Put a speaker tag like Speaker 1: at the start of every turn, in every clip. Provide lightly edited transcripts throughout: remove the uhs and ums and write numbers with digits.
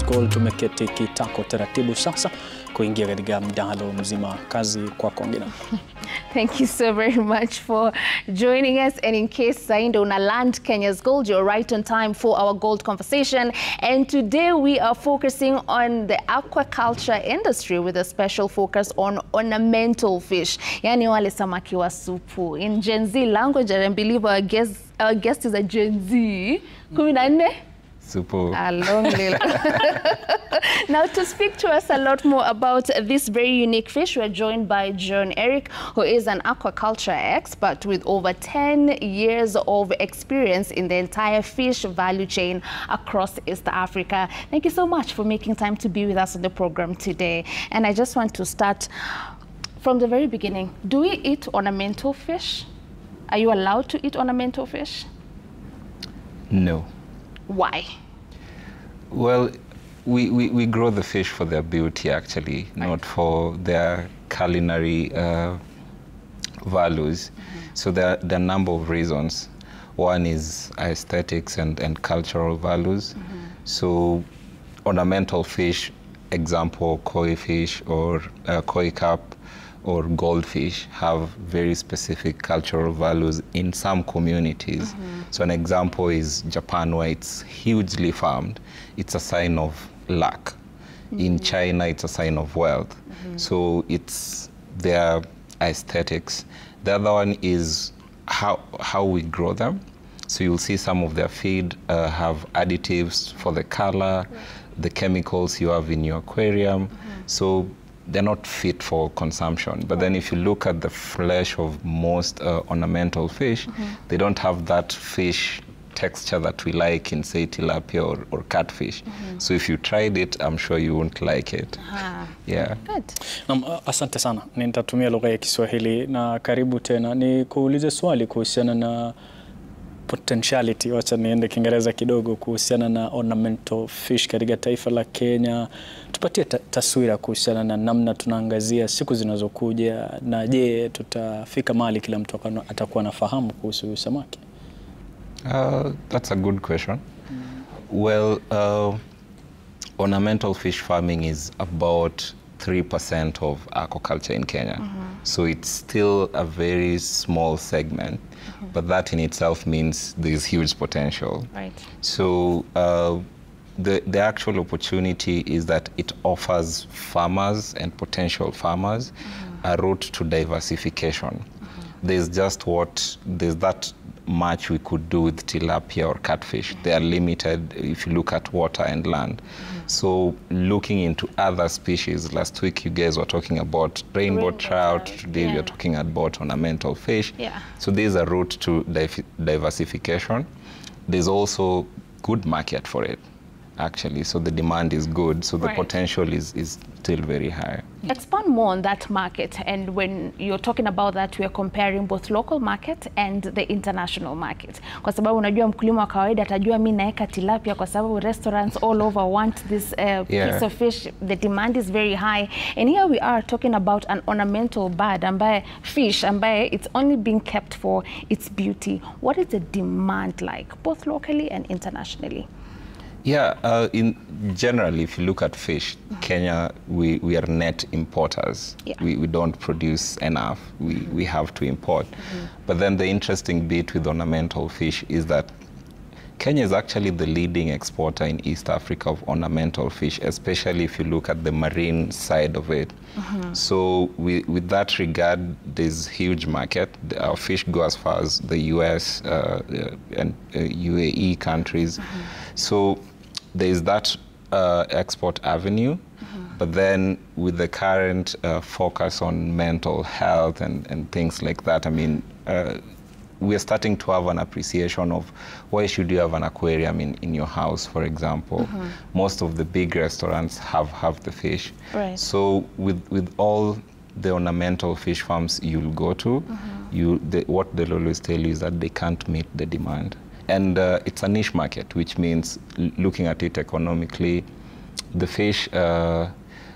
Speaker 1: Gold tumeketi kitako taratibu sasa kuingia katika mdahalo mzima. Kazi kwa Kongina.
Speaker 2: Thank you so very much for joining us. And in case Saindo una land Kenya's gold, you're right on time for our gold conversation. And today we are focusing on the aquaculture industry with a special focus on ornamental fish. Yani wale samaki wa supu. In Gen Z language, I believe our guest is a Gen Z. 14?
Speaker 3: Super.
Speaker 2: A long little. Now, to speak to us a lot more about this very unique fish, we're joined by John Eric, who is an aquaculture expert with over 10 years of experience in the entire fish value chain across East Africa. Thank you so much for making time to be with us on the program today. And I just want to start from the very beginning. Do we eat ornamental fish? Are you allowed to eat ornamental fish?
Speaker 3: No.
Speaker 2: Why?
Speaker 3: Well, we grow the fish for their beauty, actually, right, not for their culinary values. So there are a number of reasons. One is aesthetics and cultural values. So ornamental fish, example, koi fish or koi carp or goldfish, have very specific cultural values in some communities. So an example is Japan, where it's hugely farmed. It's a sign of luck. In China, it's a sign of wealth. So it's their aesthetics. The other one is how we grow them. So you'll see some of their feed have additives for the color, the chemicals you have in your aquarium. So they're not fit for consumption. But then if you look at the flesh of most ornamental fish, they don't have that fish texture that we like in, say, tilapia or catfish. So if you tried it, I'm sure you won't like it. Yeah.
Speaker 2: Good.
Speaker 1: Asante sana. Nitatumia lugha ya Kiswahili na karibu tena. Ni kuulize swali kuhusiana na potentiality, wacha niende Kiingereza kidogo, kuhusiana na ornamental fish katika taifa la Kenya. Tupatie taswira kuhusiana na namna tunaangazia siku zinazokuja, na je, tutafika mahali kila mtu atakuwa anafahamu kuhusu samaki?
Speaker 3: That's a good question. Well, ornamental fish farming is about 3% of aquaculture in Kenya. So it's still a very small segment, but that in itself means there's huge potential.
Speaker 2: Right.
Speaker 3: So the actual opportunity is that it offers farmers and potential farmers a route to diversification. There's that much we could do with tilapia or catfish. They are limited if you look at water and land. So looking into other species, last week you guys were talking about rainbow trout, today we are talking about ornamental fish. So there's a route to diversification. There's also good market for it, actually. So the demand is good, so the potential is still very high.
Speaker 2: Expand more on that market, and when you're talking about that, we are comparing both local market and the international market. Kwa sababu unajua mkulima wa kawaida atajua mimi naeka tilapia kwa sababu restaurants all over want this piece of fish. The demand is very high. And here we are talking about an ornamental bird, fish, it's only being kept for its beauty. What is the demand like, both locally and internationally?
Speaker 3: Yeah, in general, if you look at fish, Kenya, we are net importers. We don't produce enough. We have to import. But then the interesting bit with ornamental fish is that Kenya is actually the leading exporter in East Africa of ornamental fish, especially if you look at the marine side of it. So with that regard, there's huge market. Our fish go as far as the US and UAE countries. So there's that export avenue, but then with the current focus on mental health and things like that, I mean, we're starting to have an appreciation of why should you have an aquarium in your house, for example. Most of the big restaurants have the fish. So with all the ornamental fish farms you'll go to, what they'll always tell you is that they can't meet the demand. And it's a niche market, which means looking at it economically, the fish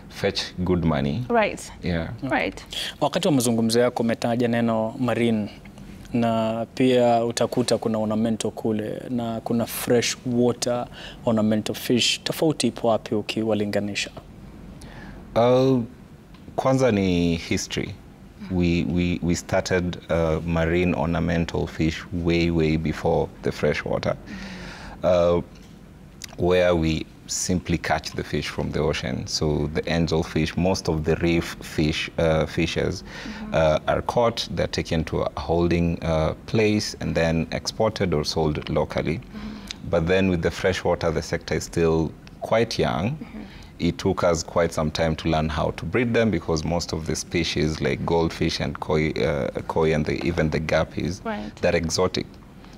Speaker 3: fetch good money.
Speaker 2: Right.
Speaker 3: Yeah.
Speaker 2: Right.
Speaker 1: Wakati wa mazungumzo yako umetaja neno marine na pia utakuta kuna ornamental kule na kuna fresh water ornamental fish. Tofauti ipo wapi ukiwalinganisha?
Speaker 3: Kwanza ni history. We started marine ornamental fish way before the freshwater, where we simply catch the fish from the ocean. So the angelfish, most of the reef fishes are caught, they're taken to a holding place and then exported or sold locally. But then with the freshwater, the sector is still quite young. It took us quite some time to learn how to breed them, because most of the species like goldfish and koi and even the guppies, they're exotic.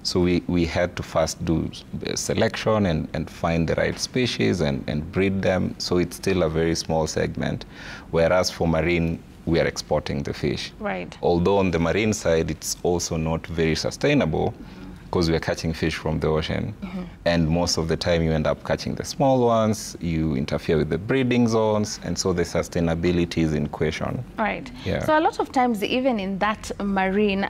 Speaker 3: So we had to first do selection and find the right species and breed them. So it's still a very small segment. Whereas for marine, we are exporting the fish.
Speaker 2: Right.
Speaker 3: Although on the marine side, it's also not very sustainable, because we are catching fish from the ocean. And most of the time you end up catching the small ones, you interfere with the breeding zones, and so the sustainability is in question.
Speaker 2: Right.
Speaker 3: Yeah.
Speaker 2: So a lot of times, even in that marine,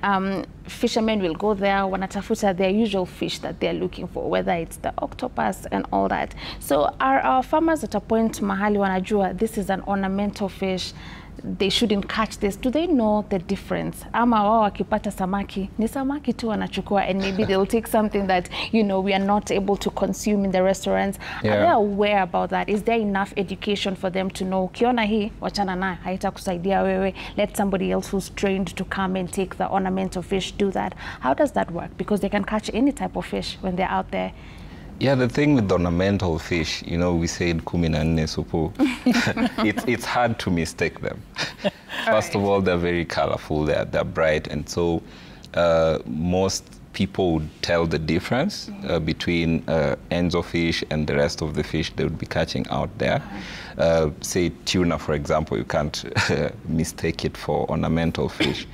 Speaker 2: fishermen will go there, wanatafuta their usual fish that they're looking for, whether it's the octopus and all that. So are our farmers at a point mahali wanajua this is an ornamental fish, they shouldn't catch this? Do they know the difference? Ama wao wakipata samaki, ni samaki tu wanachukua, and maybe they'll take something that, you know, we are not able to consume in the restaurants.
Speaker 3: Yeah.
Speaker 2: Are they aware about that? Is there enough education for them to know, ukiona hii, wachana na, haitakusaidia wewe, let somebody else who's trained to come and take the ornamental fish do that? How does that work? Because they can catch any type of fish when they're out there.
Speaker 3: Yeah, the thing with ornamental fish, you know, we said kumi na nne supu. It's hard to mistake them. First of all, they're very colorful, they're bright, and so most people would tell the difference between angelfish and the rest of the fish they would be catching out there. Say tuna, for example, you can't mistake it for ornamental fish.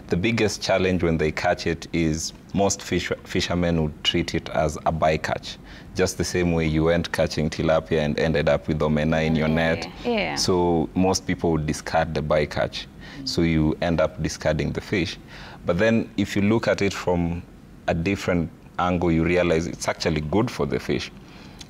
Speaker 3: The biggest challenge when they catch it is most fishermen would treat it as a bycatch. Just the same way you went catching tilapia and ended up with omena in your net.
Speaker 2: Yeah.
Speaker 3: So most people would discard the bycatch. So you end up discarding the fish. But then if you look at it from a different angle, you realize it's actually good for the fish.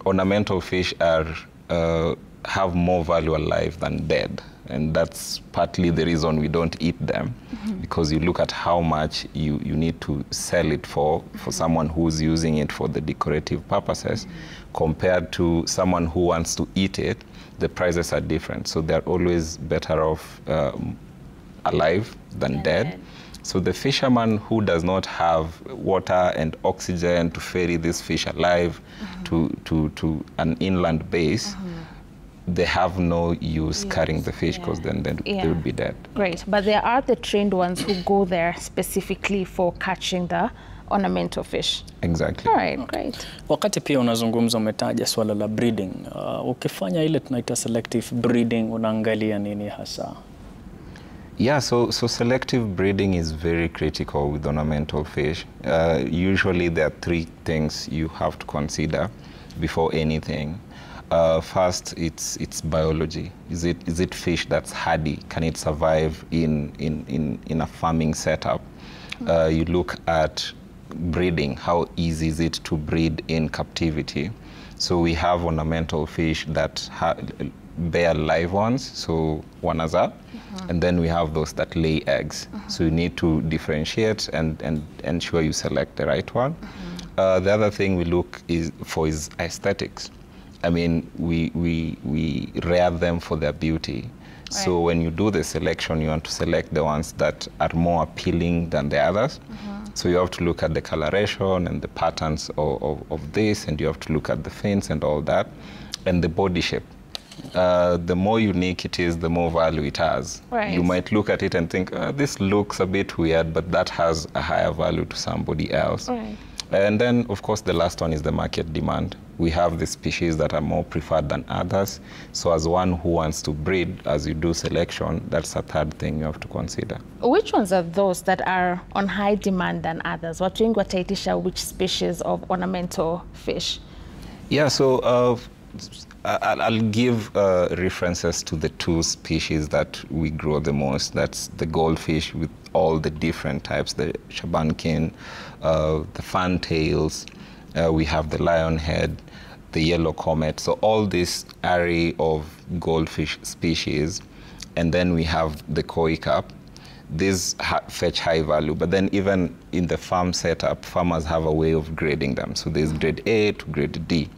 Speaker 3: Ornamental fish have more value alive than dead. And that's partly the reason we don't eat them, because you look at how much you need to sell it for someone who's using it for the decorative purposes, compared to someone who wants to eat it. The prices are different. So they're always better off alive than dead. So the fisherman who does not have water and oxygen to ferry this fish alive to an inland base, they have no use carrying the fish, because then they would be dead.
Speaker 2: Great, but there are the trained ones who go there specifically for catching the ornamental fish.
Speaker 3: Exactly.
Speaker 2: All right, great.
Speaker 1: Wakati pia unazungumza umetaja swala la breeding. Ukifanya ile tunaita selective breeding, unaangalia nini hasa?
Speaker 3: Yeah, so selective breeding is very critical with ornamental fish. Usually there are three things you have to consider before anything. First, it's biology. Is it fish that's hardy? Can it survive in a farming setup? You look at breeding. How easy is it to breed in captivity? So we have ornamental fish that bear live ones, so wanaza, and then we have those that lay eggs. So you need to differentiate and ensure you select the right one. The other thing we look for is aesthetics. I mean, we rear them for their beauty. Right. So when you do the selection, you want to select the ones that are more appealing than the others. So you have to look at the coloration and the patterns of this, and you have to look at the fins and all that, and the body shape. The more unique it is, the more value it has.
Speaker 2: Right.
Speaker 3: You might look at it and think, this looks a bit weird, but that has a higher value to somebody else.
Speaker 2: Right.
Speaker 3: And then, of course, the last one is the market demand. We have the species that are more preferred than others. So as one who wants to breed, as you do selection, that's a third thing you have to consider.
Speaker 2: Which ones are those that are on high demand than others? Watu wengi wataitisha which species of ornamental fish?
Speaker 3: Yeah, so I'll give references to the two species that we grow the most. That's the goldfish with all the different types, the shabankin, the fantails, we have the lionhead, the yellow comet. So all this array of goldfish species. And then we have the koi carp. These fetch high value, but then even in the farm setup, farmers have a way of grading them. So there's grade A to grade D.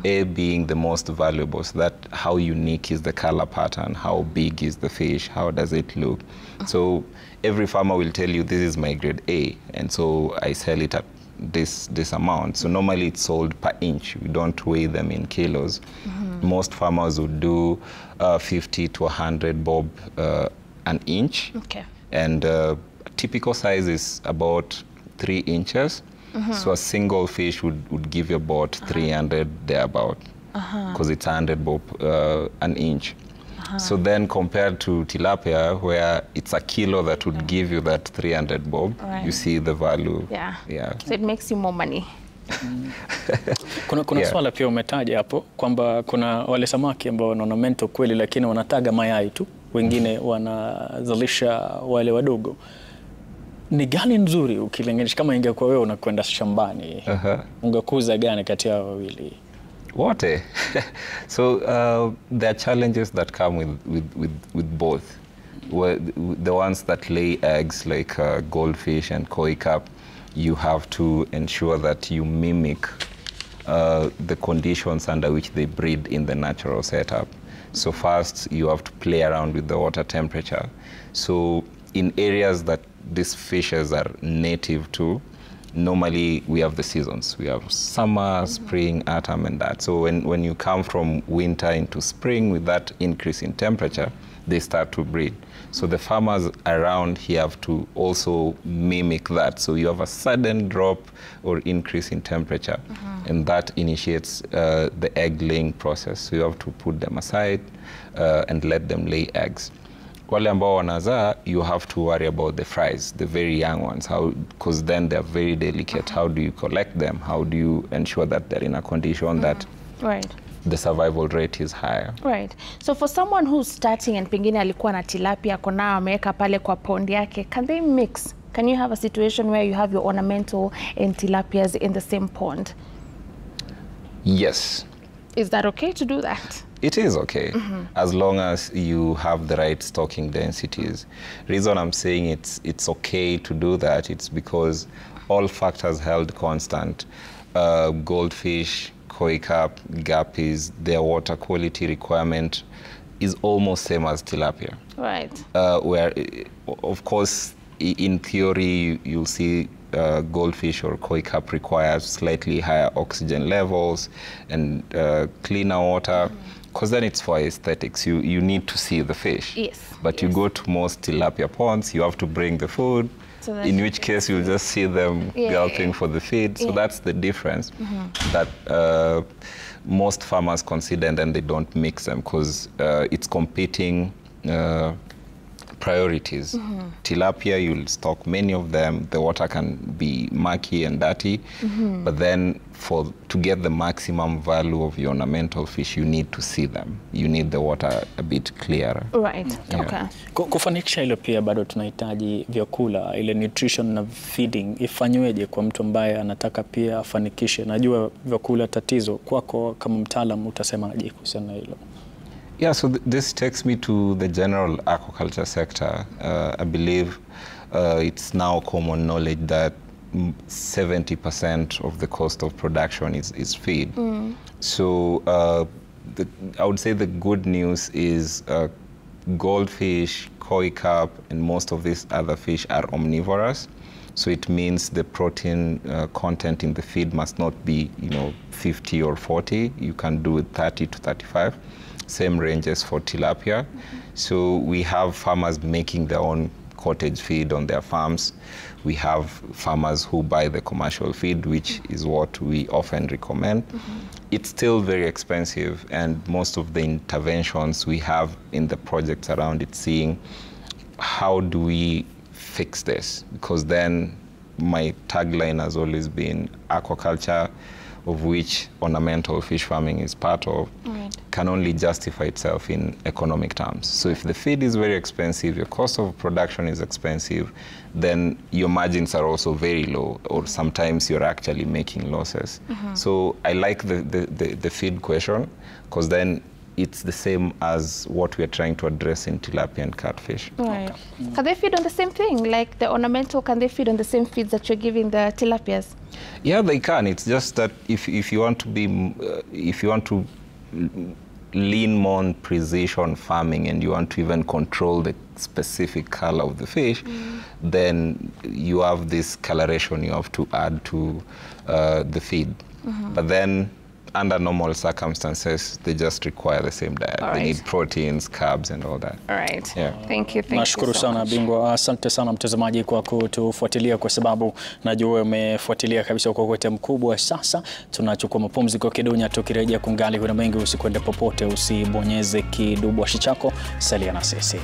Speaker 3: A being the most valuable, so that how unique is the color pattern, how big is the fish, how does it look. So every farmer will tell you, this is my grade A, and so I sell it at this amount. So normally it's sold per inch. We don't weigh them in kilos. Most farmers would do 50 to 100 bob an inch.
Speaker 2: Okay.
Speaker 3: And typical size is about 3 inches. So a single fish would give you about 300 thereabout, because it's 100 bob an inch. So then compared to tilapia, where it's a kilo that would give you that 300 bob, you see the value.
Speaker 2: Yeah. So it makes you more money.
Speaker 1: Kuna swala pia umetaja hapo kwamba kuna wale samaki ambao wana ornamental kweli, lakini wanataga mayai tu, wengine wanazalisha wale wadogo. Ni gani nzuri ukilinganisha, kama ingekuwa wewe unakwenda shambani, ungekuza gani kati ya wawili?
Speaker 3: Wote. So there are challenges that come with both. The ones that lay eggs, like goldfish and koi carp, you have to ensure that you mimic the conditions under which they breed in the natural setup. So first, you have to play around with the water temperature. So in areas that these fishes are native to, normally we have the seasons. We have summer, spring, autumn, and that. So when you come from winter into spring with that increase in temperature, they start to breed. So the farmers around here have to also mimic that. So you have a sudden drop or increase in temperature, and that initiates the egg laying process. So you have to put them aside and let them lay eggs. Wale ambao wanazaa, you have to worry about the fries, the very young ones, because then they're very delicate. How do you collect them? How do you ensure that they're in a condition that the survival rate is higher?
Speaker 2: Right. So for someone who's starting and pengine alikuwa na tilapia kona ameweka pale kwa pond yake, can they mix? Can you have a situation where you have your ornamental and tilapias in the same pond?
Speaker 3: Yes.
Speaker 2: Is that okay to do that?
Speaker 3: It is okay, as long as you have the right stocking densities. Reason I'm saying it's okay to do that, it's because all factors held constant. Goldfish, koi carp, guppies, their water quality requirement is almost same as tilapia.
Speaker 2: Right.
Speaker 3: Where, of course, in theory, you'll see goldfish or koi carp requires slightly higher oxygen levels and cleaner water, because then it's for aesthetics. You need to see the fish.
Speaker 2: Yes.
Speaker 3: But you go to most tilapia ponds, you have to bring the food, so in which case you'll just see them gulping for the feed. So that's the difference that most farmers consider, and then they don't mix them, because it's competing priorities. Tilapia, you'll stock many of them. The water can be murky and dirty, but then to get the maximum value of your ornamental fish, you need to see them. You need the water a bit clearer.
Speaker 2: Right. Okay.
Speaker 1: Kufanikisha hilo pia bado tunahitaji vyakula, ile nutrition na feeding ifanyweje kwa mtu ambaye anataka pia afanikishe? Najua vyakula tatizo, kwako kama mtaalamu utasemaje kuhusiana na hilo?
Speaker 3: Yeah, so this takes me to the general aquaculture sector. I believe it's now common knowledge that 70% of the cost of production is feed. So I would say the good news is goldfish, koi carp, and most of these other fish are omnivorous. So it means the protein content in the feed must not be 50 or 40. You can do it 30 to 35. Same ranges for tilapia. So we have farmers making their own cottage feed on their farms. We have farmers who buy the commercial feed, which is what we often recommend. It's still very expensive, and most of the interventions we have in the projects around it, seeing how do we fix this? Because then my tagline has always been aquaculture of which ornamental fish farming is part of, can only justify itself in economic terms. So if the feed is very expensive, your cost of production is expensive, then your margins are also very low, or sometimes you're actually making losses. So I like the feed question, because then it's the same as what we are trying to address in tilapia and catfish.
Speaker 2: Right. Can they feed on the same thing? Like the ornamental, can they feed on the same feeds that you're giving the tilapias?
Speaker 3: Yeah, they can. It's just that if you want to be, if you want to lean more on precision farming and you want to even control the specific color of the fish, then you have this coloration you have to add to the feed. But then under normal circumstances, they just require the same diet. They need proteins, carbs, and all that.
Speaker 2: All right.
Speaker 3: Yeah.
Speaker 2: Thank you.
Speaker 1: Nashukuru sana Bingwa. Asante sana mtazamaji kwa kutufuatilia, kwa sababu najua umefuatilia kabisa kwa kote mkubwa. Sasa tunachukua mapumziko kidogo, tukirejea kungali kuna mengi. Usikwende popote, usibonyeze kidubwashi chako, salia na sisi.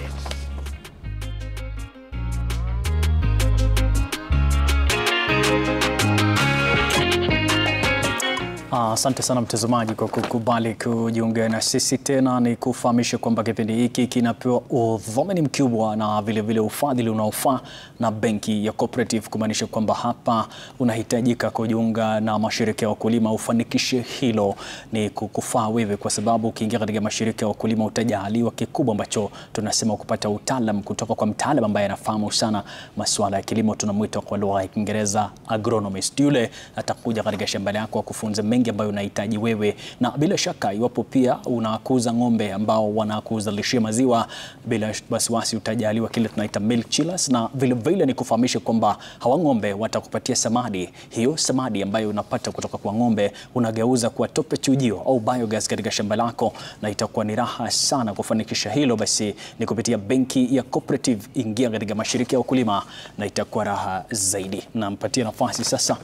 Speaker 1: Asante sana mtazamaji kwa kukubali kujiunga na sisi tena. Ni kufahamisha kwamba kipindi hiki kinapewa udhamini mkubwa na vile ufadhili unaofaa na benki ya Cooperative, kumaanisha kwamba hapa unahitajika kujiunga na mashirika ya wakulima. Ufanikishe hilo ni kukufaa wewe, kwa sababu ukiingia katika mashirika ya wakulima utajaliwa kikubwa ambacho tunasema kupata utaalamu kutoka kwa mtaalamu ambaye anafahamu sana masuala ya kilimo. Tunamuita kwa lugha ya Kiingereza agronomist. Yule atakuja katika shamba lako kufunza mengi ambayo unahitaji wewe, na bila shaka iwapo pia unakuza ng'ombe ambao wanakuzalishia maziwa, bila wasiwasi utajaliwa kile tunaita milk chillers, na vile ni kufahamisha kwamba hawa ng'ombe watakupatia samadi. Hiyo samadi ambayo unapata kutoka kwa ng'ombe unageuza kuwa tope chujio au biogas katika shamba lako, na itakuwa ni raha sana kufanikisha hilo. Basi ni kupitia benki ya Cooperative, ingia katika mashirika ya wakulima na itakuwa raha zaidi. Na mpatie nafasi sasa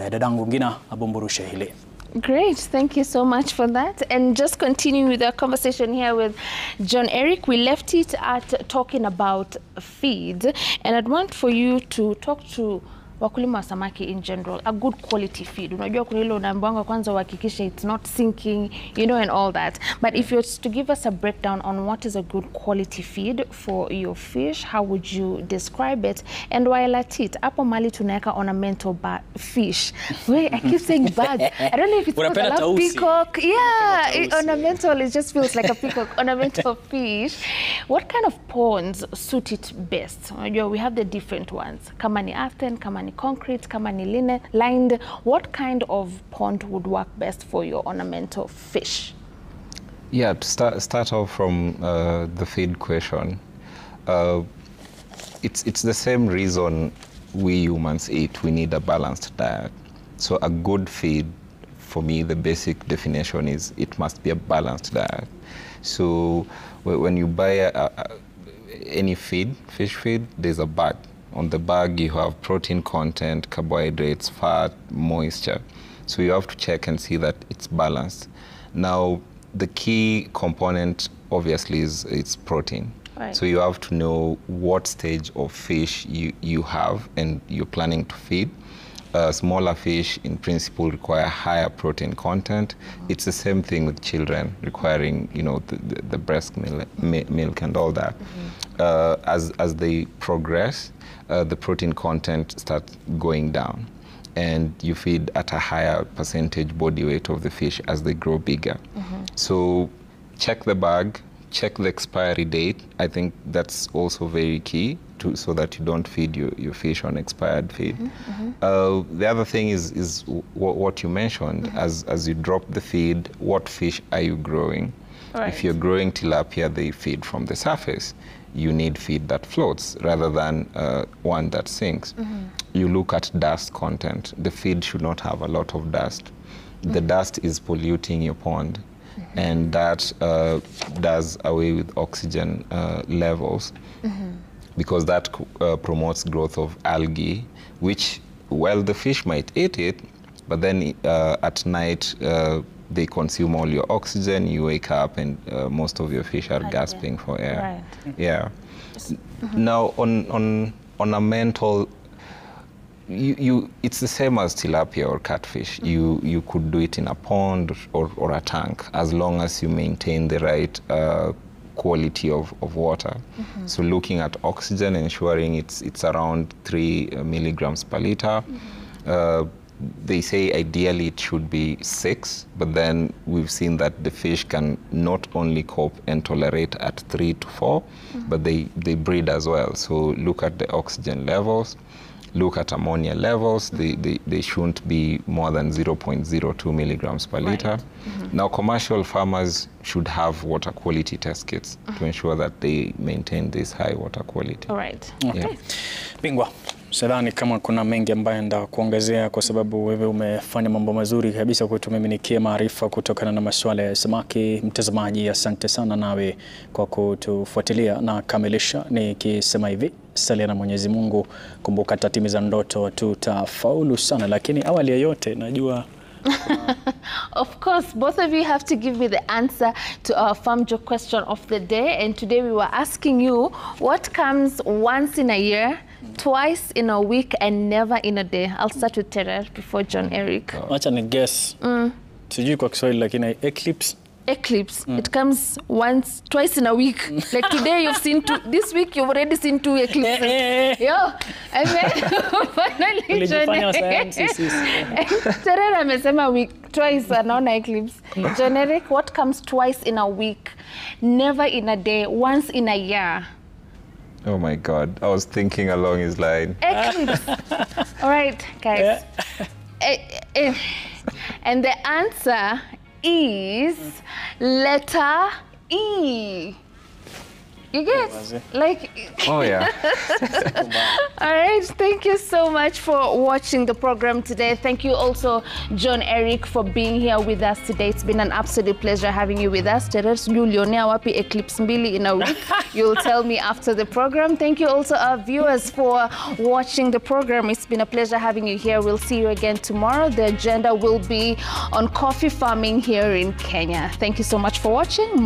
Speaker 1: dadangu Ngina abomburushe hili.
Speaker 2: Great, thank you so much for that. And just continuing with our conversation here with John Eric, we left it at talking about feed, and I'd want for you to talk to wakulima wa samaki in general, a good quality feed. Unajua kuna ile unaambiwa kwanza uhakikisha it's not sinking, you know, and all that. But if you're to give us a breakdown on what is a good quality feed for your fish, how would you describe it? And while at it, hapo mali tunaweka ornamental fish. Wait, I keep saying birds. I don't know if it's because I love peacock. Yeah, ornamental, it just feels like a peacock. Ornamental fish. What kind of ponds suit it best? Unajua we have the different ones. Kama ni earthen, kama ni concrete, kama ni lined, what kind of pond would work best for your ornamental fish?
Speaker 3: Yeah, to start off from the feed question, it's the same reason we humans eat. We need a balanced diet. So a good feed, for me, the basic definition is it must be a balanced diet. So when you buy any feed, fish feed, there's a bag. On the bag, you have protein content, carbohydrates, fat, moisture. So you have to check and see that it's balanced. Now, the key component, obviously, is it's protein.
Speaker 2: Right.
Speaker 3: So you have to know what stage of fish you have and you're planning to feed. Smaller fish, in principle, require higher protein content. It's the same thing with children, requiring, you know, the breast milk and all that. As they progress, the protein content starts going down, and you feed at a higher percentage body weight of the fish as they grow bigger. So check the bag, check the expiry date. I think that's also very key, so that you don't feed your fish on expired feed. The other thing is what you mentioned. As you drop the feed, what fish are you growing?
Speaker 2: Right.
Speaker 3: If you're growing tilapia, they feed from the surface. You need feed that floats rather than one that sinks. You look at dust content. The feed should not have a lot of dust. The dust is polluting your pond, and that does away with oxygen levels, because that promotes growth of algae, which, well, the fish might eat it, but then at night they consume all your oxygen. You wake up and most of your fish are gasping for air.
Speaker 2: Right.
Speaker 3: Yeah. Now on ornamental, it's the same as tilapia or catfish. You could do it in a pond or a tank, as long as you maintain the right quality of water. So looking at oxygen, ensuring it's around 3 milligrams per liter. They say ideally it should be 6, but then we've seen that the fish can not only cope and tolerate at 3 to 4, but they breed as well. So look at the oxygen levels, look at ammonia levels. They shouldn't be more than 0.02 milligrams per liter. Now, commercial farmers should have water quality test kits to ensure that they maintain this high water quality.
Speaker 2: All right.
Speaker 1: Okay. Yeah. Bingwa, sidhani kama kuna mengi ambayo nda kuongezea, kwa sababu wewe umefanya mambo mazuri kabisa kutumiminikia maarifa kutokana na masuala ya samaki. Mtazamaji, asante sana nawe kwa kutufuatilia, na kamilisha nikisema hivi: salia na Mwenyezi Mungu, kumbuka tatimiza ndoto, tutafaulu sana. Lakini awali ya yote najua
Speaker 2: of course, both of you have to give me the answer to our farm joke question of the day. And today we were asking you, what comes once in a year, twice in a week, and never in a day? I'll start with Terer before John Eric.
Speaker 1: Wacha ni guess. Sijui kwa Kiswahili, lakini eclipse.
Speaker 2: Eclipse. It comes twice in a week. Like today you've seen 2, this week you've already seen 2 eclipses. Yo, and then finally Terer amesema week twice anaona eclipse. John Eric, what comes twice in a week, never in a day, once in a year?
Speaker 3: Oh my God, I was thinking along his line.
Speaker 2: Eclipse. All right, guys. And the answer is letter E. You get? Like,
Speaker 3: oh yeah.
Speaker 2: All right, thank you so much for watching the program today. Thank you also, John Eric, for being here with us today. It's been an absolute pleasure having you with us. Wapi eclipse mbili in a week. You'll tell me after the program. Thank you also, our viewers, for watching the program. It's been a pleasure having you here. We'll see you again tomorrow. The agenda will be on coffee farming here in Kenya. Thank you so much for watching.